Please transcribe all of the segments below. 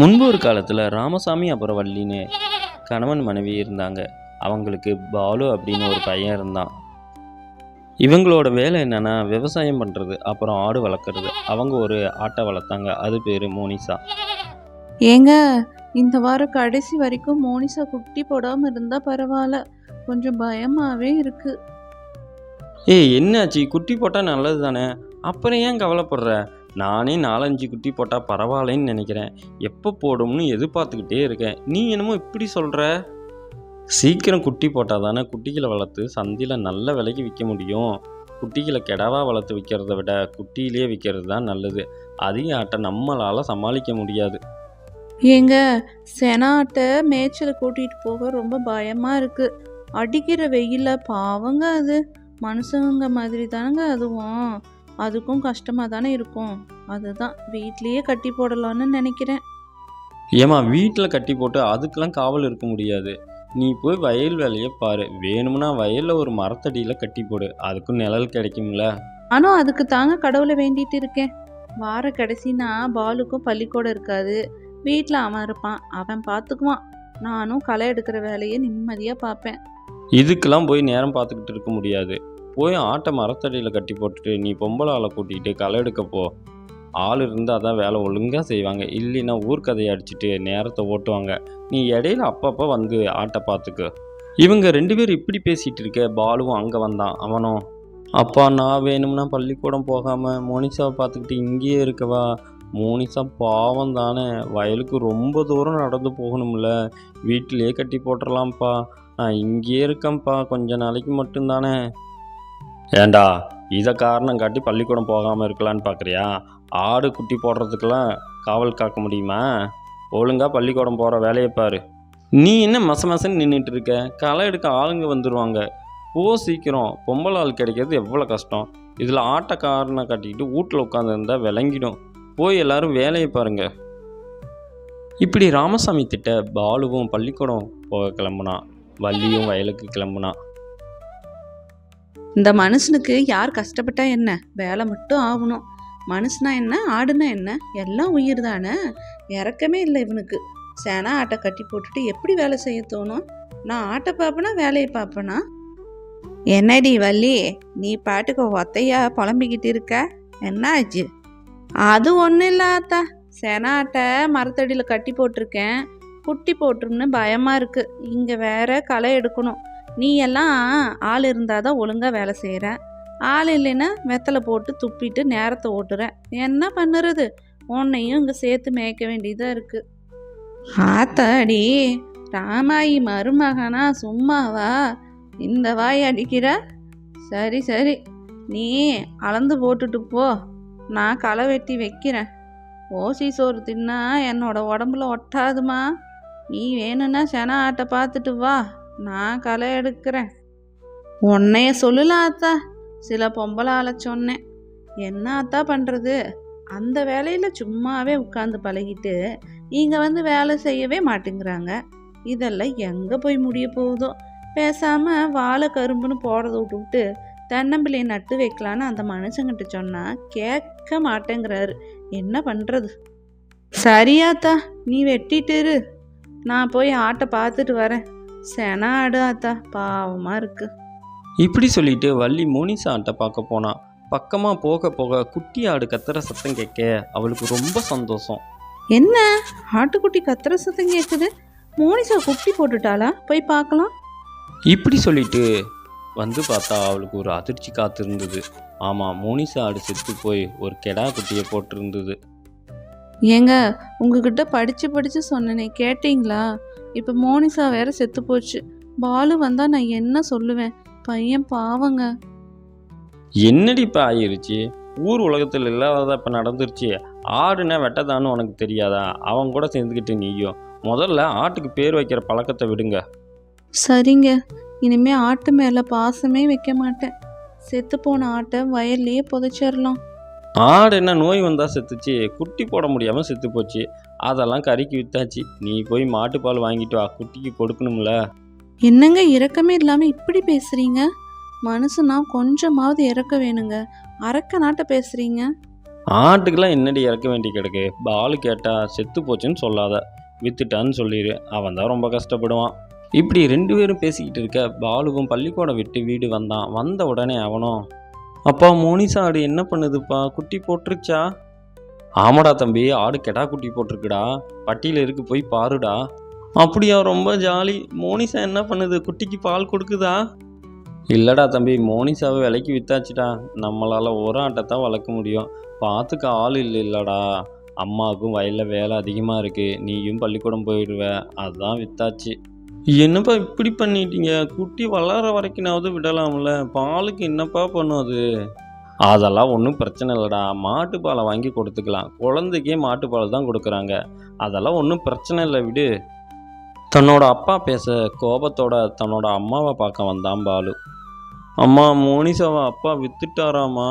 முன்பு ஒரு காலத்தில் ராமசாமி அப்புறம் வள்ளின்னு கணவன் மனைவி இருந்தாங்க. அவங்களுக்கு பாலு அப்படின்னு ஒரு பையன் இருந்தான். இவங்களோட வேலை என்னன்னா விவசாயம் பண்ணுறது, அப்புறம் ஆடு வளர்க்குறது. அவங்க ஒரு ஆட்டை வளர்த்தாங்க, அது பேர் மோனிசா. ஏங்க, இந்த வாரம் கடைசி வரைக்கும் மோனிசா குட்டி போடாம இருந்தா பரவாயில்ல. கொஞ்சம் பயமாவே இருக்கு. ஏய், என்னாச்சு? குட்டி போட்டால் நல்லது தானே, அப்புறம் ஏன் கவலைப்படுற? நானே 4-5 குட்டி போட்டால் பரவாயில்லைன்னு நினைக்கிறேன். எப்போ போடும்னு எதிர்பார்த்துக்கிட்டே இருக்கேன். நீ என்னமோ இப்படி சொல்கிற? சீக்கிரம் குட்டி போட்டால் தானே குட்டிகளை வளர்த்து சந்தையில் நல்ல விலைக்கு விற்க முடியும். குட்டிகளை கெடாவா வளர்த்து விற்கிறத விட குட்டியிலே விற்கிறது தான் நல்லது. அதிக ஆட்டை நம்மளால் சமாளிக்க முடியாது. ஏங்க, செனாட்டை மேய்ச்சல் கூட்டிட்டு போக ரொம்ப பயமா இருக்கு. அடிக்கிற வெயில பாவங்க அது. மனுஷங்க மாதிரி தானங்க அதுவும். அதுக்கும் கஷ்டமா தானே இருக்கும். அதுதான் வீட்லயே கட்டி போடலான்னு நினைக்கிறேன். ஏமா, வீட்டில் கட்டி போட்டு அதுக்கெல்லாம் காவல் இருக்க முடியாது. நீ போய் வயல் வேலையை பாரு. வேணும்னா வயலில் ஒரு மரத்தடியில் கட்டி போடு, அதுக்கும் நிழல் கிடைக்கும்ல. நானும் அதுக்கு தாங்க கடவுளை வேண்டிட்டு இருக்கேன். வார கடைசினா பாலுக்கும் பள்ளிக்கூடம் இருக்காது. வீட்டில் அவன் இருப்பான், அவன் பார்த்துக்குவான். நானும் களை எடுக்கிற வேலையை நிம்மதியாக பார்ப்பேன். இதுக்கெல்லாம் போய் நேரம் பார்த்துக்கிட்டு இருக்க முடியாது. போய் ஆட்டை மரத்தடியில் கட்டி போட்டுட்டு நீ பொம்பளை ஆளை கூட்டிகிட்டு களை எடுக்க போ. ஆள் இருந்தால் தான் வேலை ஒழுங்காக செய்வாங்க, இல்லைன்னா ஊர்க்கதையை அடிச்சுட்டு நேரத்தை ஓட்டுவாங்க. நீ இடையில அப்பப்போ வந்து ஆட்டை பார்த்துக்க. இவங்க 2 பேரும் இப்படி பேசிகிட்டு இருக்க, பாலுவும் அங்கே வந்தான். அவனும், அப்பா நான் வேணும்னா பள்ளிக்கூடம் போகாமல் மோனிஷாவை பார்த்துக்கிட்டு இங்கேயே இருக்கவா? மோனிஷா பாவம் தானே, வயலுக்கு ரொம்ப தூரம் நடந்து போகணும்ல. வீட்டிலே கட்டி போட்டுடலாம்ப்பா, நான் இங்கேயே இருக்கேன்ப்பா, கொஞ்ச நாளைக்கு மட்டும்தானே. ஏண்டா, இதை காரணம் காட்டி பள்ளிக்கூடம் போகாமல் இருக்கலான்னு பார்க்குறியா? ஆடு குட்டி போடுறதுக்கெல்லாம் காவல் காக்க முடியுமா? ஒழுங்காக பள்ளிக்கூடம் போகிற வேலையை பாரு. நீ என்ன மசன்னு நின்றுட்டு இருக்க? களை எடுக்க ஆளுங்க வந்துடுவாங்க. போ சீக்கிரம். பொம்பளை ஆள் கிடைக்கிறது எவ்வளோ கஷ்டம். இதில் ஆட்டை காரணம் காட்டிக்கிட்டு வீட்டில் உட்காந்துருந்தா விளங்கிடும். போய் எல்லாரும் வேலையை பாருங்க. இப்படி ராமசாமி திட்ட பாலுவும் பள்ளிக்கூடம் போக கிளம்புனான். வள்ளியும் வயலுக்கு கிளம்புனான். இந்த மனுஷனுக்கு யார் கஷ்டப்பட்டா என்ன, வேலை மட்டும் ஆகணும். மனுஷனா என்ன, ஆடுனா என்ன, எல்லாம் உயிர் தானே. இறக்கமே இல்லை இவனுக்கு. சேனா ஆட்டை கட்டி போட்டுட்டு எப்படி வேலை செய்ய தோணும்? நான் ஆட்டை பார்ப்பேனா வேலையை பார்ப்பேனா? என்னடி வள்ளி, நீ பாட்டுக்கு ஒத்தையா புலம்பிக்கிட்டு இருக்க, என்ன ஆச்சு? அது ஒன்றும் இல்லை ஆத்தா. சேனா ஆட்டை மரத்தடியில் கட்டி போட்டிருக்கேன். குட்டி போட்டுருன்னு பயமாக இருக்கு. இங்கே வேற களை எடுக்கணும். நீ எல்லாம் ஆள் இருந்தால் தான் ஒழுங்காக வேலை செய்கிற. ஆள் இல்லைன்னா வெத்தலை போட்டு துப்பிட்டு நேரத்தை ஓட்டுறேன். என்ன பண்ணுறது? உன்னையும் இங்கே சேர்த்து மேய்க்க வேண்டியதாக இருக்குது. ஆத்தாடி, ராமாயி மருமகனா சும்மாவா இந்த வாய் அடிக்கிற? சரி சரி, நீ அளந்து போட்டுட்டு போ, நான் களை வெட்டி வைக்கிறேன். ஓசி சோறு தின்னா என்னோட உடம்புல ஒட்டாதுமா. நீ வேணும்னா சென ஆட்டை பார்த்துட்டு வா, நான் களை எடுக்கிறேன். உன்னைய சொல்லலாம் ஆத்தா, சில பொம்பளை ஆளை சொன்னேன். என்ன ஆத்தா பண்ணுறது? அந்த வேலையில் சும்மாவே உட்காந்து பழகிட்டு இங்கே வந்து வேலை செய்யவே மாட்டேங்கிறாங்க. இதெல்லாம் எங்கே போய் முடிய போகுதோ. பேசாமல் வாழை கரும்புன்னு போடுறத விட்டுவிட்டு தென்னம்பிள்ளையை நட்டு வைக்கலான்னு அந்த மனுஷங்கிட்ட சொன்னால் கேட்க மாட்டேங்கிறாரு. என்ன பண்ணுறது? சரியாத்தா, நீ வெட்டிட்டு இரு, நான் போய் ஆட்டை பார்த்துட்டு வரேன். சென ஆடு ஆத்தா, பாவமாக இருக்கு. இப்படி சொல்லிட்டு வள்ளி மோனிஷா ஆட்டை பார்க்க போனான். பக்கமாக போக போக குட்டி ஆடு கத்துற சத்தம் கேட்க அவளுக்கு ரொம்ப சந்தோஷம். என்ன, ஆட்டுக்குட்டி கத்துற சத்தம் கேட்குது? மோனிஷா குட்டி போட்டுட்டாளா? போய் பார்க்கலாம். இப்படி சொல்லிட்டு வந்து பார்த்தா அவளுக்கு ஒரு அதிர்ச்சி காத்திருந்தது. ஆமாம், மோனிஷா ஆடு செத்து போய் ஒரு கெடா குட்டியை போட்டிருந்தது. ஏங்க, உங்ககிட்ட படித்து சொன்னேனே, கேட்டீங்களா? இப்போ மோனிஷா வேற செத்து போச்சு. பாலு வந்தால் நான் என்ன சொல்லுவேன்? பையன் பாவங்க. என்னடி இப்போ ஆயிருச்சு? ஊர் உலகத்தில் இல்லாத இப்போ நடந்துருச்சு. ஆடுனா வெட்டதான்னு உனக்கு தெரியாதா? அவன் கூட சேர்ந்துக்கிட்டு நீயும் முதல்ல ஆட்டுக்கு பேர் வைக்கிற பழக்கத்தை விடுங்க. சரிங்க, இனிமே ஆட்டு மேலே பாசமே வைக்க மாட்டேன். செத்து போன ஆட்டை வயல்லையே புதைச்சிடலாம். ஆடு என்ன நோய் வந்தால் செத்துச்சு? குட்டி போட முடியாமல் செத்து போச்சு. அதெல்லாம் கறிக்கு வித்தாச்சு. நீ போய் மாட்டுப்பால் வாங்கிட்டு வா, குட்டிக்கு கொடுக்கணும்ல. என்னங்க, இரக்கமே இல்லாமல் இப்படி பேசுகிறீங்க? மனுஷனா கொஞ்சமாவது இறக்க வேணுங்க. அரக்க நாட்டை பேசுகிறீங்க. ஆட்டுக்கெல்லாம் என்னடி இறக்க வேண்டி கிடக்கு, பாலு கேட்டா செத்து போச்சுன்னு சொல்லாத, வித்துட்டான்னு சொல்லிடு, அவன் தான் ரொம்ப கஷ்டப்படுவான். இப்படி 2 பேரும் பேசிக்கிட்டு இருக்க பாலுவும் பள்ளிக்கூடம் விட்டு வீடு வந்தான். வந்த உடனே அவனும், அப்பா மோனிசா ஆடு என்ன பண்ணுதுப்பா, குட்டி போட்டுருச்சா? ஆமாடா தம்பி, ஆடு கெடா குட்டி போட்டிருக்குடா, பட்டியில் இருக்கு, போய் பாருடா. அப்படியா, ரொம்ப ஜாலி. மோனிசா என்ன பண்ணுது, குட்டிக்கு பால் கொடுக்குதா? இல்லைடா தம்பி, மோனிசாவை விலைக்கு வித்தாச்சுடா, நம்மளால் ஒரு ஆட்டை வளர்க்க முடியும், பார்த்துக்க ஆள் இல்லைல்லடா, அம்மாவுக்கும் வயலில் வேலை அதிகமாக இருக்குது, நீயும் பள்ளிக்கூடம் போயிடுவ, அதுதான் வித்தாச்சு. என்னப்பா இப்படி பண்ணிட்டீங்க, குட்டி வளர வரைக்கும்னாவது விடலாம்ல, பாலுக்கு என்னப்பா பண்ணும் அது? அதெல்லாம் ஒன்றும் பிரச்சனை இல்லைடா, மாட்டுப்பாலை வாங்கி கொடுத்துக்கலாம், குழந்தைக்கே மாட்டுப்பால் தான் கொடுக்குறாங்க, அதெல்லாம் ஒன்றும் பிரச்சனை இல்லை, விடு. தன்னோட அப்பா பேச கோபத்தோட தன்னோட அம்மாவை பார்க்க வந்தான் பாலு. அம்மா, மோனிசாவை அப்பா வித்துட்டாராம்மா,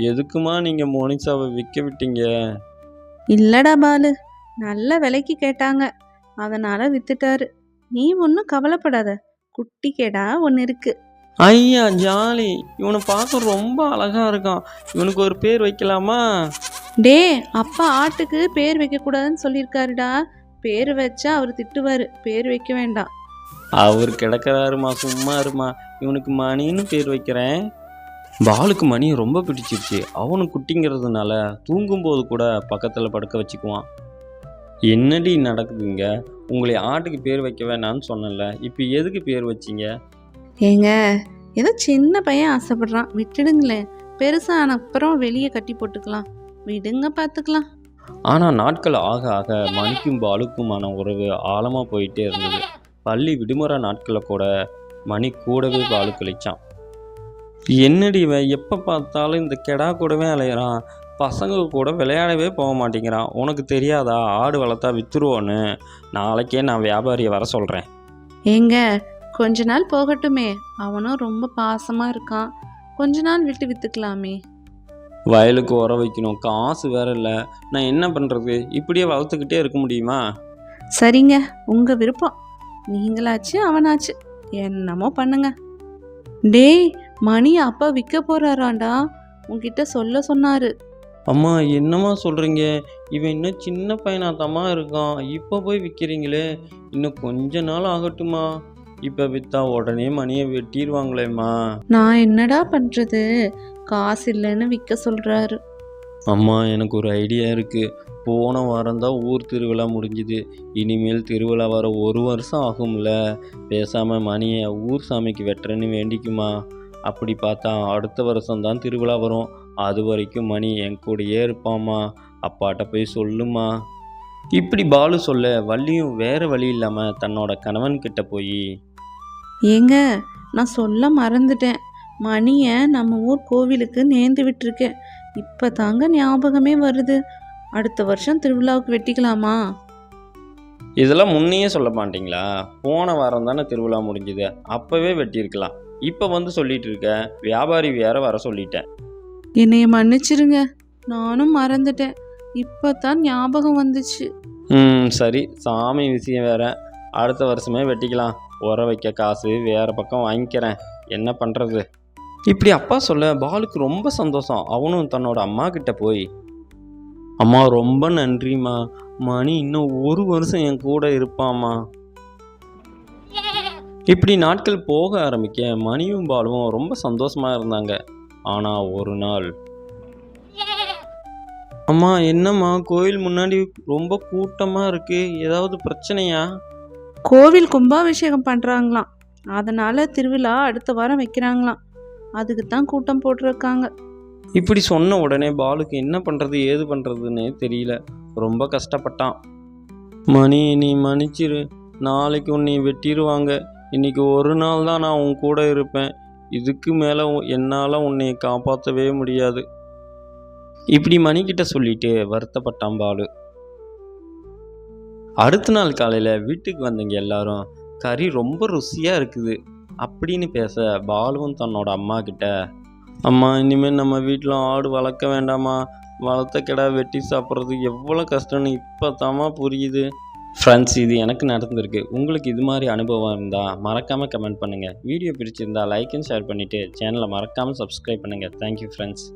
எதுக்குமா நீங்கள் மோனிசாவை விற்க விட்டீங்க? இல்லடா பாலு, நல்ல விலைக்கு கேட்டாங்க, அதனால வித்துட்டாரு. நீ ஒன்றும் கவலைப்படாத, குட்டி கேடா ஒன்று இருக்கு. ஐயா ஜாலி, இவனை பார்க்க ரொம்ப அழகா இருக்கான், இவனுக்கு ஒரு பேர் வைக்கலாமா? டே, அப்பா ஆட்டுக்கு பேர் வைக்கக்கூடாதுன்னு சொல்லியிருக்காருடா, பேர் வச்சா அவர் திட்டுவார், பேர் வைக்க வேண்டாம். அவர் கிடக்கிறாருமா, சும்மா இருமா, இவனுக்கு மணின்னு பேர் வைக்கிறேன். பாலுக்கு மணி ரொம்ப பிடிச்சிருச்சு, அவனுக்கு குட்டிங்கிறதுனால தூங்கும்போது கூட பக்கத்தில் படுக்க வச்சுக்குவான். என்னடி நடக்குதுங்க, உங்களை ஆட்டுக்கு பேர் வைக்க வேணான்னு சொன்னல, இப்போ எதுக்கு பேர் வச்சிங்க? ஏங்க, ஏதோ சின்ன பையன் ஆசைப்படுறான், விட்டுடுங்களேன், பெருசான அப்புறம் வெளியே கட்டி போட்டுக்கலாம், விடுங்க பார்த்துக்கலாம். ஆனால் நாட்கள் ஆக ஆக மணிக்கும் பாலுக்குமான உறவு ஆழமாக போயிட்டே இருந்தது. பள்ளி விடுமுறை நாட்களில் கூட மணி கூடவே பாலு கழிச்சான். என்னடி இவன் எப்போ பார்த்தாலும் இந்த கெடா கூடவே அலையிறான், பசங்க கூட விளையாடவே போக மாட்டேங்கிறான், உனக்கு தெரியாதா ஆடு வளர்த்தா விற்றுருவோன்னு, நாளைக்கே நான் வியாபாரியை வர சொல்கிறேன். ஏங்க, கொஞ்ச நாள் போகட்டுமே, அவனும் ரொம்ப பாசமாக இருக்கான், கொஞ்ச நாள் விட்டு விற்றுக்கலாமே. வயலுக்கு உர வைக்கணும், காசு வேற இல்லை, நான் என்ன பண்ணுறது, இப்படியே வளர்த்துக்கிட்டே இருக்க முடியுமா? சரிங்க, உங்கள் விருப்பம், நீங்களாச்சு அவனாச்சு, என்னமோ பண்ணுங்க. டேய், மணி அப்பா விற்க போறாராண்டா, உன்கிட்ட சொல்ல சொன்னாரு. அம்மா என்னம்மா சொல்கிறீங்க, இவன் இன்னும் சின்ன பையனாத்தாம்மா இருக்கான், இப்போ போய் விற்கிறீங்களே, இன்னும் கொஞ்ச நாள் ஆகட்டுமா, இப்போ விற்றா உடனே மணியை வெட்டிடுவாங்களேம்மா. நான் என்னடா பண்ணுறது, காசு இல்லைன்னு விற்க சொல்கிறாரு. அம்மா, எனக்கு ஒரு ஐடியா இருக்குது, போன வாரம் தான் ஊர் திருவிழா முடிஞ்சுது, இனிமேல் திருவிழா வர 1 வருஷம் ஆகும்ல, பேசாமல் மணியை ஊர் சாமிக்கு வெட்டுறேன்னு வேண்டிக்குமா, அப்படி பார்த்தா அடுத்த வருஷம்தான் திருவிழா வரும், அது வரைக்கும் மணி என் கூடயே இருப்பாம்மா, அப்பாட்ட போய் சொல்லுமா. இப்படி பாலு சொல்ல வள்ளியும் வேறு வழி இல்லாமல் தன்னோட கணவன்கிட்ட போய், ஏங்க, நான் சொல்ல மறந்துட்டேன், மணியை நம்ம ஊர் கோவிலுக்கு நேர்ந்து விட்டுருக்கேன், இப்போ தாங்க ஞாபகமே வருது, அடுத்த வருஷம் திருவிழாவுக்கு வெட்டிக்கலாமா? இதெல்லாம் முன்னையே சொல்ல மாட்டீங்களா, போன வாரம் தானே திருவிழா முடிஞ்சுது, அப்போவே வெட்டியிருக்கலாம், இப்போ வந்து சொல்லிட்டு இருக்க, வியாபாரி வேற வர சொல்லிட்டேன். என்னைய மன்னிச்சிருங்க, நானும் மறந்துட்டேன், இப்போ தான் ஞாபகம் வந்துச்சு. சரி, சாமி விஷயம் வேற, அடுத்த வருஷமே வெட்டிக்கலாம், உர வைக்க காசு வேறு பக்கம் வாங்கிக்கிறேன், என்ன பண்ணுறது. இப்படி அப்பா சொல்ல பாலுக்கு ரொம்ப சந்தோஷம். அவனும் தன்னோட அம்மா கிட்ட போய், அம்மா ரொம்ப நன்றிம்மா, மணி இன்னும் 1 வருஷம் என் கூட இருப்பாம்மா. இப்படி நாட்கள் போக ஆரம்பிக்க மணியும் பாலுவும் ரொம்ப சந்தோஷமாக இருந்தாங்க. ஆனால் ஒரு நாள், அம்மா என்னம்மா கோயில் முன்னாடி ரொம்ப கூட்டமாக இருக்கு, ஏதாவது பிரச்சனையா? கோவில் கும்பாபிஷேகம் பண்ணுறாங்களாம், அதனால் திருவிழா அடுத்த வாரம் வைக்கிறாங்களாம், அதுக்கு தான் கூட்டம் போட்டிருக்காங்க. இப்படி சொன்ன உடனே பாலுக்கு என்ன பண்ணுறது ஏது பண்ணுறதுன்னு தெரியல, ரொம்ப கஷ்டப்பட்டான். மணி, நீ மன்னிச்சிரு, நாளைக்கு உன்னை வெட்டிடுவாங்க, இன்னைக்கு ஒரு நாள் தான் நான் உன் கூட இருப்பேன், இதுக்கு மேலே என்னால் உன்னை காப்பாற்றவே முடியாது. இப்படி மணிக்கிட்ட சொல்லிட்டு வருத்தப்பட்டான் பாலு. அடுத்த நாள் காலையில் வீட்டுக்கு வந்தவங்க எல்லாரும் கறி ரொம்ப ருசியாக இருக்குது அப்படின்னு பேச பாலுவும் தன்னோட அம்மா கிட்ட, அம்மா இனிமேல் நம்ம வீட்டில் ஆடு வளர்க்க வேண்டாமா, வளர்த்த கிடா வெட்டி சாப்பிட்றது எவ்வளோ கஷ்டம்னு இப்போ தாம்மா புரியுது. ஃப்ரெண்ட்ஸ், இது எனக்கு நடந்திருக்கு, உங்களுக்கு இது மாதிரி அனுபவம் இருந்தால் மறக்காமல் கமெண்ட் பண்ணுங்கள், வீடியோ பிடிச்சிருந்தால் லைக் அண்ட் ஷேர் பண்ணிவிட்டு சேனலை மறக்காமல் சப்ஸ்கிரைப் பண்ணுங்கள். Thank you friends.